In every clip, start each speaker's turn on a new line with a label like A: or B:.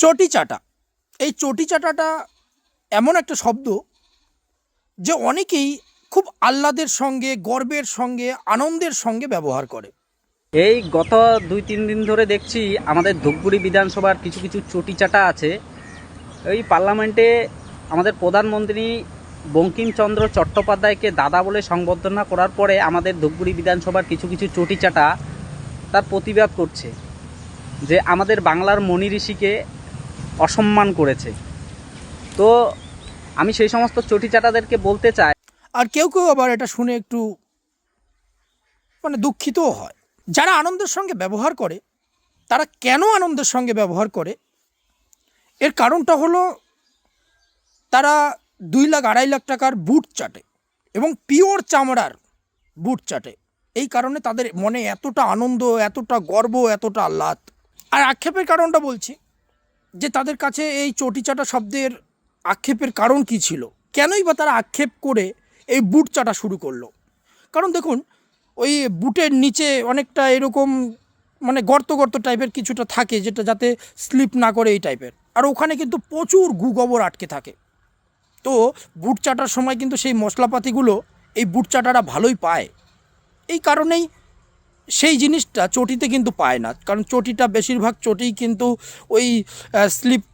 A: চটি চাটা, এই চটি চাটাটা এমন একটা শব্দ যে অনেকেই খুব আহ্লাদের সঙ্গে, গর্বের সঙ্গে, আনন্দের সঙ্গে ব্যবহার করে।
B: এই গত 2-3 দিন ধরে দেখছি আমাদের ধূপগুড়ি বিধানসভার কিছু কিছু চটিচাটা আছে। এই পার্লামেন্টে আমাদের প্রধানমন্ত্রী বঙ্কিমচন্দ্র চট্টোপাধ্যায়কে দাদা বলে সংবর্ধনা করার পরে আমাদের ধূপগুড়ি বিধানসভার কিছু কিছু চটিচাটা তার প্রতিবাদ করছে যে আমাদের বাংলার মনি ঋষিকে অসম্মান করেছে। তো আমি সেই সমস্ত চটিচাটাদেরকে বলতে চাই,
A: আর কেউ কেউ আবার এটা শুনে একটু দুঃখিতও হয়। যারা আনন্দের সঙ্গে ব্যবহার করে তারা কেন আনন্দের সঙ্গে ব্যবহার করে, এর কারণটা হলো তারা 2 লাখ 2.5 লাখ টাকার বুট চাটে এবং পিওর চামড়ার বুট চাটে। এই কারণে তাদের মনে এতটা আনন্দ, এতটা গর্ব, এতটা আহ্লাদ। আর আক্ষেপের কারণটা বলছি যে তাদের কাছে এই চটি চাটা শব্দের আক্ষেপের কারণ কী ছিল, কেনই বা তারা আক্ষেপ করে এই বুট চাটা শুরু করলো। কারণ দেখুন, ওই বুটের নিচে অনেকটা এরকম গর্ত গর্ত টাইপের কিছুটা থাকে, যেটা যাতে স্লিপ না করে এই টাইপের। আর ওখানে কিন্তু প্রচুর গু গোবর আটকে থাকে। তো বুট চাটার সময় কিন্তু সেই মশলাপাতিগুলো এই বুট চাটাটা ভালোই পায়। এই কারণেই সেই জিনিসটা চটিতে কিন্তু পায় না, কারণ চটিটা বেশিরভাগ চটিই কিন্তু ওই স্লিপ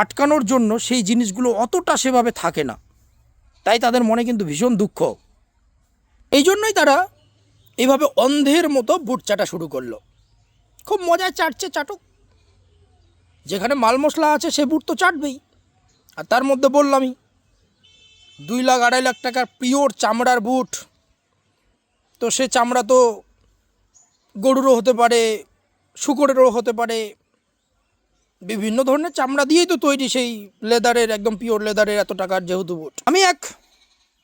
A: আটকানোর জন্য সেই জিনিসগুলো অতটা সেভাবে থাকে না। তাই তাদের মনে কিন্তু ভীষণ দুঃখ। এই জন্যই তারা এইভাবে অন্ধের মতো বুট চাটা শুরু করলো। খুব মজায় চাটছে, চাটুক, যেখানে মাল মশলা আছে সে বুট তো চাটবেই। আর তার মধ্যে বললামই 2 লাখ 2.5 লাখ টাকার পিওর চামড়ার বুট। তো সে চামড়া তো গরুরও হতে পারে, শূকরেরও হতে পারে, বিভিন্ন ধরনের চামড়া দিয়েই তো তৈরি সেই লেদারের, একদম পিওর লেদারের এত টাকার যেহেতু বুট। আমি এক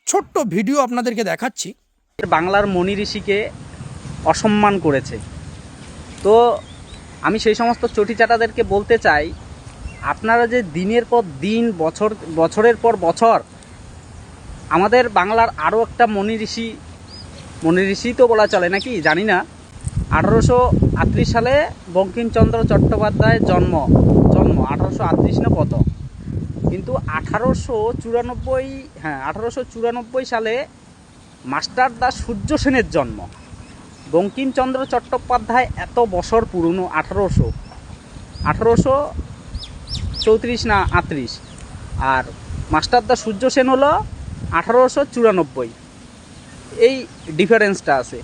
A: ছোট্ট ভিডিও আপনাদেরকে দেখাচ্ছি।
B: বাংলার মনি ঋষিকে অসম্মান করেছে। তো আমি সেই সমস্ত চটিচাটাদেরকে বলতে চাই, আপনারা যে দিনের পর দিন, বছরের পর বছর আমাদের বাংলার আরও একটা মনি ঋষি তো বলা চলে নাকি জানি না, 1838 সালে বঙ্কিমচন্দ্র চট্টোপাধ্যায়ের জন্ম 1838 না কত, কিন্তু 1894 সালে মাস্টারদা সূর্য সেনের জন্ম। বঙ্কিমচন্দ্র চট্টোপাধ্যায় এত বছর পুরনো, 1834 না 38, আর মাস্টারদা সূর্য সেন হলো 1894। এই ডিফারেন্সটা আছে,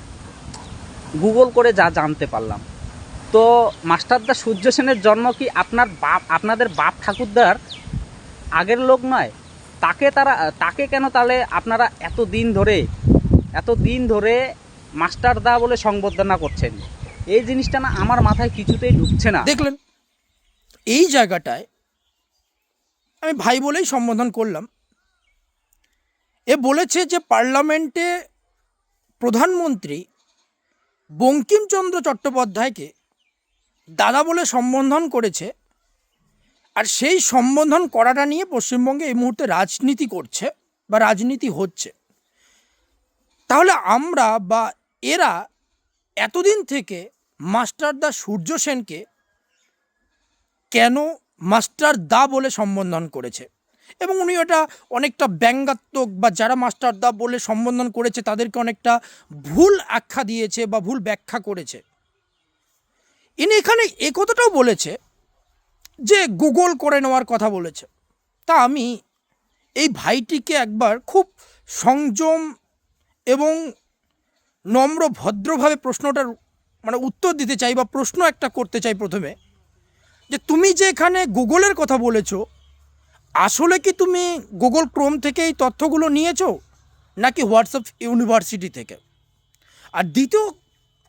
B: গুগল করে যা জানতে পারলাম। তো মাস্টারদা সূর্য সেনের জন্ম কি আপনাদের বাপ ঠাকুরদার আগের লোক নয়? তাকে কেন তাহলে আপনারা এতদিন ধরে মাস্টারদা বলে সংবর্ধনা করছেন? এই জিনিসটা না আমার মাথায় কিছুতেই ঢুকছে না।
A: দেখলেন, এই জায়গাটায় আমি ভাই বলেই সম্বোধন করলাম। এ বলেছে যে পার্লামেন্টে প্রধানমন্ত্রী বঙ্কিমচন্দ্র চট্টোপাধ্যায়কে দাদা বলে সম্বোধন করেছে, আর সেই সম্বোধন করাটা নিয়ে পশ্চিমবঙ্গে এই মুহূর্তে রাজনীতি করছে বা রাজনীতি হচ্ছে। তাহলে আমরা বা এরা এতদিন থেকে মাস্টারদা সূর্য সেনকে কেন মাস্টারদা বলে সম্বোধন করেছে, এবং উনি এটা অনেকটা ব্যঙ্গাত্মক, বা যারা মাস্টারদা বলে সম্বোধন করেছে তাদেরকে অনেকটা ভুল আখ্যা দিয়েছে বা ভুল ব্যাখ্যা করেছে। ইনি এখানে এ কথাটাও বলেছে যে গুগল করে নেওয়ার কথা বলেছে। তা আমি এই ভাইটিকে একবার খুব সংযম এবং নম্র ভদ্রভাবে প্রশ্নটার উত্তর দিতে চাই, বা প্রশ্ন একটা করতে চাই প্রথমে, যে তুমি যে এখানে গুগলের কথা বলেছো, আসলে কি তুমি গুগল ক্রোম থেকে এই তথ্যগুলো নিয়েছো নাকি হোয়াটসঅ্যাপ ইউনিভার্সিটি থেকে? আর দ্বিতীয়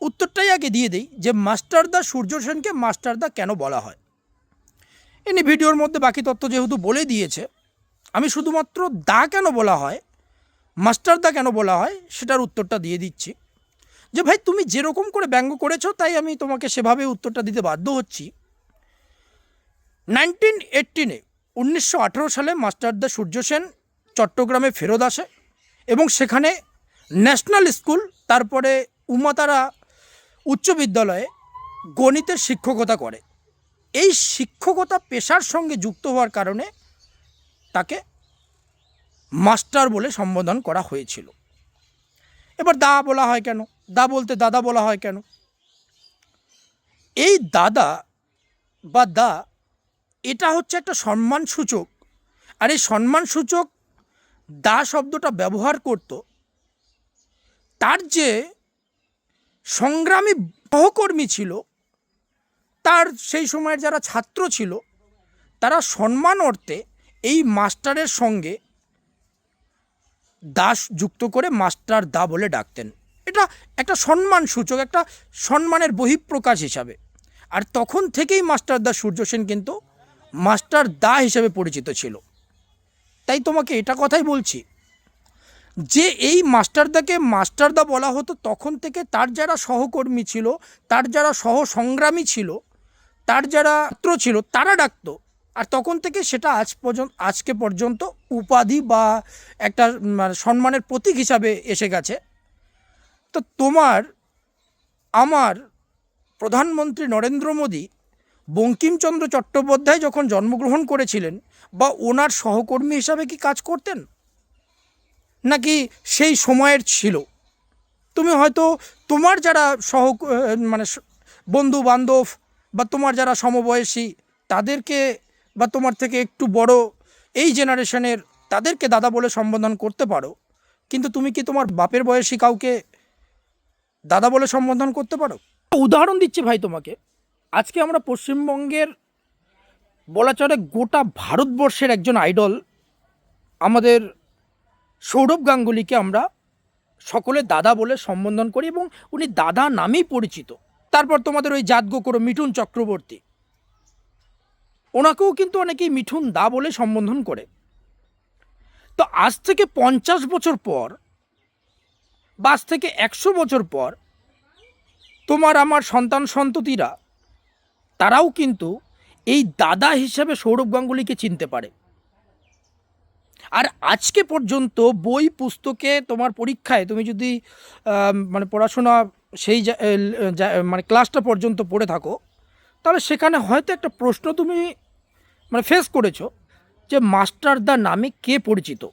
A: উত্তরটাই আগে দিয়ে দিই, যে মাস্টারদা সূর্য সেনকে মাস্টারদা কেন বলা হয়। ইনি ভিডিওর মধ্যে বাকি তথ্য যেহেতু বলে দিয়েছে, আমি শুধুমাত্র দা কেন বলা হয়, মাস্টারদা কেন বলা হয় সেটার উত্তরটা দিয়ে দিচ্ছি। যে ভাই, তুমি যেরকম করে ব্যঙ্গ করেছো তাই আমি তোমাকে সেভাবে উত্তরটা দিতে বাধ্য হচ্ছি। 1918 সালে মাস্টারদা সূর্য সেন চট্টগ্রামে ফেরত আসে এবং সেখানে ন্যাশনাল স্কুল, তারপরে উমাতারা উচ্চ বিদ্যালয়ে গণিতের শিক্ষকতা করে। এই শিক্ষকতা পেশার সঙ্গে যুক্ত হওয়ার কারণে তাকে মাস্টার বলে সম্বোধন করা হয়েছিল। এবার দা বলা হয় কেন, দা বলতে দাদা বলা হয় কেন? এই দাদা বা দা এটা হচ্ছে একটা সম্মানসূচক, আর এই সম্মানসূচক দা শব্দটা ব্যবহার করত তার যে সংগ্রামী সহকর্মী ছিল, তার সেই সময়ের যারা ছাত্র ছিল, তারা সম্মান অর্থে এই মাস্টারের সঙ্গে দাস যুক্ত করে মাস্টার দা বলে ডাকতেন। এটা একটা সম্মানসূচক, একটা সম্মানের বহিঃপ্রকাশ হিসাবে। আর তখন থেকেই মাস্টার দা সূর্য সেন কিন্তু মাস্টার দা হিসেবে পরিচিত ছিল। তাই তোমাকে এটা কথাই বলছি যে এই মাস্টারদাকে মাস্টারদা বলা হতো তখন থেকে তার যারা সহকর্মী ছিল, তার যারা সহসংগ্রামী ছিল, তার যারা ছাত্র ছিল তারা ডাকতো। আর তখন থেকে সেটা আজকে পর্যন্ত উপাধি বা একটা সম্মানের প্রতীক হিসাবে এসে গেছে। তো তোমার আমার প্রধানমন্ত্রী নরেন্দ্র মোদী বঙ্কিমচন্দ্র চট্টোপাধ্যায় যখন জন্মগ্রহণ করেছিলেন বা ওনার সহকর্মী হিসাবে কি কাজ করতেন, নাকি সেই সময়ের ছিল? তুমি হয়তো তোমার যারা বন্ধু বান্ধব বা তোমার যারা সমবয়সী তাদেরকে বা তোমার থেকে একটু বড় এই জেনারেশনের তাদেরকে দাদা বলে সম্বোধন করতে পারো, কিন্তু তুমি কি তোমার বাপের বয়সী কাউকে দাদা বলে সম্বোধন করতে পারো? উদাহরণ দিচ্ছি ভাই তোমাকে, আজকে আমরা পশ্চিমবঙ্গের বলা চলে গোটা ভারতবর্ষের একজন আইডল আমাদের সৌরভ গাঙ্গুলিকে আমরা সকলে দাদা বলে সম্বোধন করি এবং উনি দাদা নামেই পরিচিত। তারপর তোমাদের ওই জাতগোকর মিঠুন চক্রবর্তী, ওনাকেও কিন্তু অনেকেই মিঠুন দা বলে সম্বোধন করে। তো আজ থেকে 50 বছর পর বা আজ থেকে 100 বছর পর তোমার আমার সন্তান সন্ততিরা তারাও কিন্তু এই দাদা হিসেবে সৌরভ গাঙ্গুলিকে চিনতে পারে। আর আজকে পর্যন্ত বই পুস্তকে তোমার পরীক্ষায় তুমি যদি পড়াশোনা সেই ক্লাসটা পর্যন্ত পড়ে থাকো, তাহলে সেখানে হয়তো একটা প্রশ্ন তুমি ফেস করেছো যে মাস্টার দা নামে কে পরিচিত।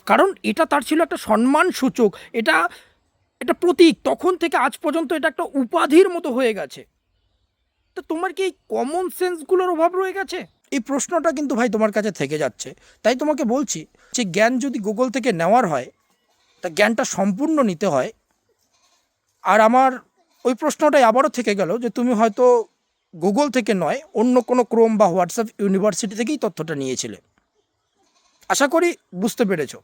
A: কারণ এটা তার ছিল একটা সম্মানসূচক, এটা প্রতীক। তখন থেকে আজ পর্যন্ত এটা একটা উপাধির মতো হয়ে গেছে। তো তোমার কি এই কমন সেন্সগুলোর অভাব রয়ে গেছে? এই প্রশ্নটা কিন্তু ভাই তোমার কাছে থেকে যাচ্ছে। তাই তোমাকে বলছি যে জ্ঞান যদি গুগল থেকে নেওয়ার হয় তা জ্ঞানটা সম্পূর্ণ নিতে হয়। আর আমার ওই প্রশ্নটাই আবারও থেকে গেল যে তুমি হয়তো গুগল থেকে নয়, অন্য কোনো ক্রোম বা হোয়াটসঅ্যাপ ইউনিভার্সিটি থেকেই তথ্যটা নিয়েছিলে। আশা করি বুঝতে পেরেছো।